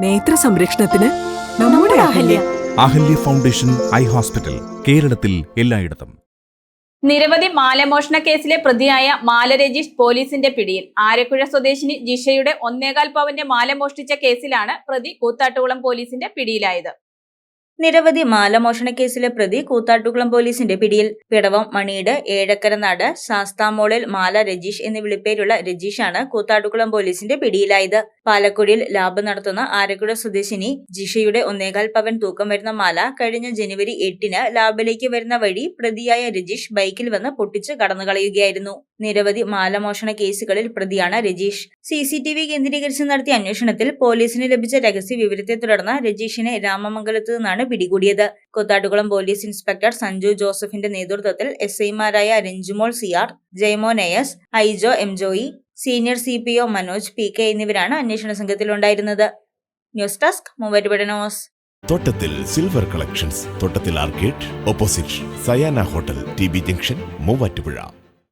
നേത്ര സംരക്ഷണത്തിന് നമ്മുടെ Ahalya. Ahalya foundation eye hospital, കേരളത്തിൽ എല്ലായിടത്തും. നിരവധി മാലമോഷണ കേസിലെ പ്രതിയായ മാല രജീഷ് പോലീസിന്റെ പിടിയിൽ. ആരക്കുഴ സ്വദേശിനി ജിഷയുടെ 1.25 പവന്റെ മാല മോഷ്ടിച്ച കേസിലാണ് പ്രതി കൂത്താട്ടുകുളം പോലീസിന്റെ പിടിയിലായത്. നിരവധി മാലമോഷണ കേസിലെ പ്രതി കൂത്താട്ടുകുളം പോലീസിന്റെ പിടിയിൽ. പിടവം മണിയുടെ ഏഴക്കരനാട് ശാസ്താമോളിൽ മാല രജീഷ് എന്ന് വിളിപ്പേരുള്ള രജീഷാണ് കൂത്താട്ടുകുളം പോലീസിന്റെ പിടിയിലായത്. പാലക്കുടിയിൽ ലാബ് നടത്തുന്ന ആരക്കുഴ സ്വദേശിനി ജിഷയുടെ 1.25 പവൻ തൂക്കം വരുന്ന മാല കഴിഞ്ഞ ജനുവരി 8-ന് ലാബിലേക്ക് വരുന്ന വഴി പ്രതിയായ രജീഷ് ബൈക്കിൽ വന്ന് പൊട്ടിച്ച് കടന്നുകളയുകയായിരുന്നു. നിരവധി മാലമോഷണ കേസുകളിൽ പ്രതിയാണ് രജീഷ്. CCTV കേന്ദ്രീകരിച്ച് നടത്തിയ അന്വേഷണത്തിൽ പോലീസിന് ലഭിച്ച രഹസ്യ വിവരത്തെ തുടർന്ന് രജീഷിനെ രാമമംഗലത്ത് നിന്നാണ് പിടികൂടിയത്. കൂത്താട്ടുകുളം പോലീസ് ഇൻസ്പെക്ടർ സഞ്ജു ജോസഫിന്റെ നേതൃത്വത്തിൽ SI-മാരായ Ranjumol CR, Jayamon AS, Aijo M Joy, senior CPO Manoj PK എന്നിവരാണ് അന്വേഷണ സംഘത്തിലുണ്ടായിരുന്നത്. News desk Muvattupuzha news. Thottathil silver collections, Thottathil arcade, opposite Sayana hotel, TB junction, Muvattupuzha.